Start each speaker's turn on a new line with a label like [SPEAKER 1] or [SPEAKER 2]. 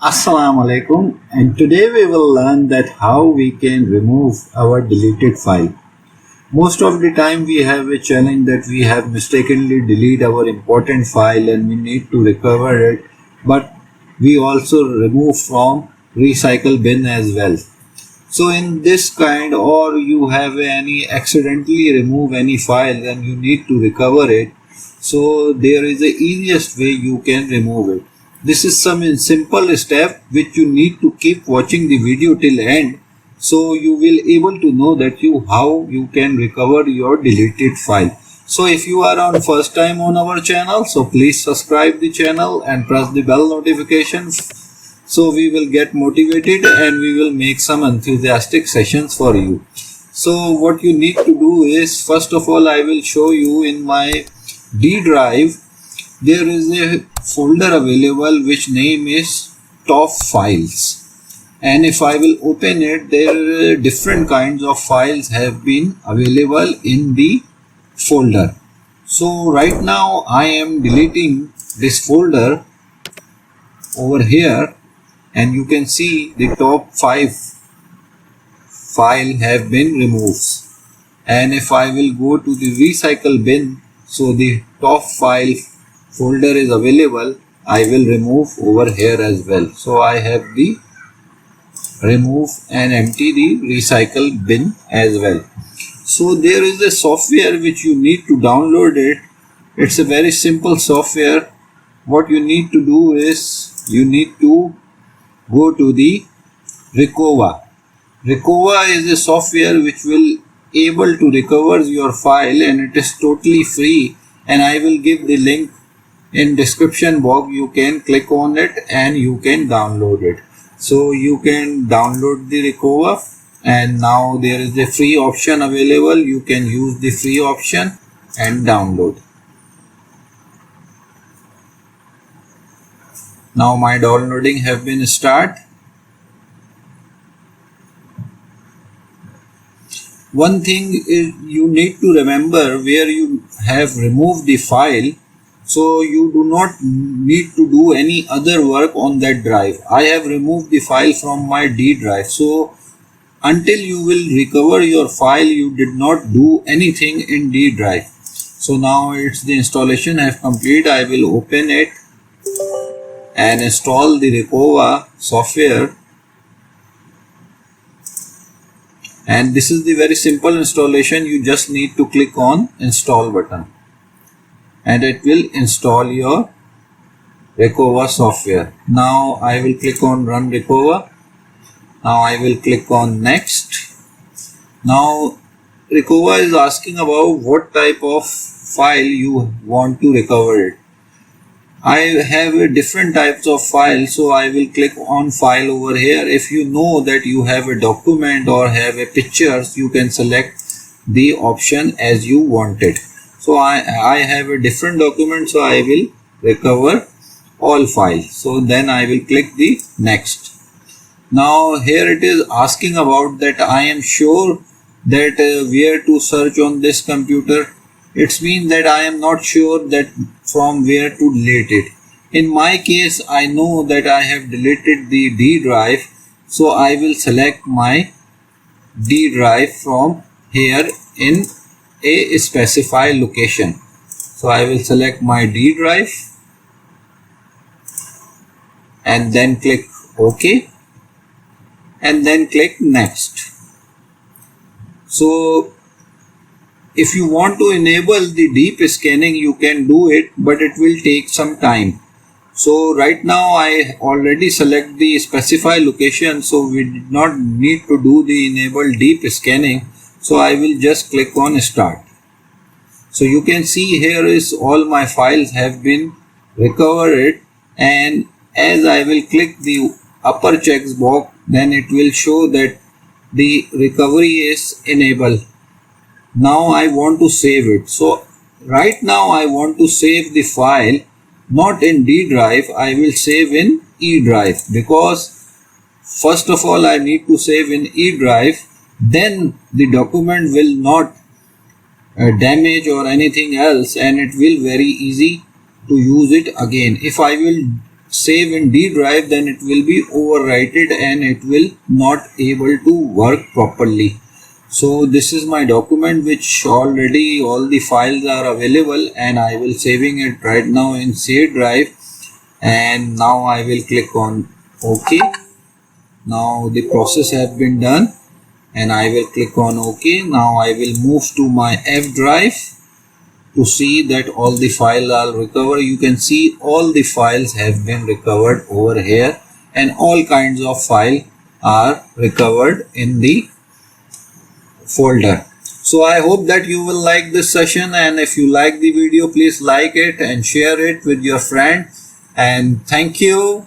[SPEAKER 1] Assalamu alaikum, and today we will learn that how we can remove our deleted file. Most of the time we have a challenge that we have mistakenly deleted our important file and we need to recover it, but we also remove from recycle bin as well. So in this kind, or you have any accidentally remove any file and you need to recover it, so there is the easiest way you can remove it. This is some simple step which you need to keep watching the video till end, so you will able to know that how you can recover your deleted file. So if you are on first time on our channel, so please subscribe the channel and press the bell notifications, so we will get motivated and we will make some enthusiastic sessions for you. So what you need to do is, first of all, I will show you in my D drive. There is a folder available which name is top files, and if I will open it, there are different kinds of files have been available in the folder. So right now I am deleting this folder over here, and you can see the top 5 file have been removed. And if I will go to the recycle bin, so the top file folder is available, I will remove over here as well. So I have the remove and empty the recycle bin as well. So there is a software which you need to download it. It's a very simple software. What you need to do is you need to go to the Recuva. Recuva is a software which will able to recover your file, and it is totally free, and I will give the link in description box. You can click on it and you can download it. So you can download the Recuva, and now there is a free option available. You can use the free option and download. Now my downloading have been start. One thing is you need to remember where you have removed the file, so you do not need to do any other work on that drive. I have removed the file from my D drive, so until you will recover your file, you did not do anything in D drive. So now it's the installation have complete. I will open it and install the Recuva software, and this is the very simple installation. You just need to click on install button and it will install your Recuva software. Now I will click on run Recuva. Now I will click on next. Now Recuva is asking about what type of file you want to recover it. I have different types of files, so I will click on file over here. If you know that you have a document or have a pictures, you can select the option as you want it. So I have a different document, so I will recover all files. So then I will click the next. Now here it is asking about that I am sure that where to search on this computer. It means that I am not sure that from where to delete it. In my case, I know that I have deleted the D drive, so I will select my D drive from here in a specified location. So I will select my D drive and then click OK and then click next. So if you want to enable the deep scanning, you can do it, but it will take some time. So right now I already select the specified location, so we did not need to do the enable deep scanning. So I will just click on start. So you can see here is all my files have been recovered, and as I will click the upper checks box, then it will show that the recovery is enabled. Now I want to save it. So right now I want to save the file not in D drive, I will save in E drive, because first of all I need to save in E drive, then the document will not damage or anything else, and it will very easy to use it again. If I will save in D drive, then it will be overwritten and it will not able to work properly. So this is my document which already all the files are available, and I will saving it right now in C drive. And now I will click on OK. Now the process has been done, and I will click on OK. Now I will move to my F drive to see that all the files are recovered. You can see all the files have been recovered over here, and all kinds of files are recovered in the folder. So I hope that you will like this session, and if you like the video, please like it and share it with your friend. And thank you.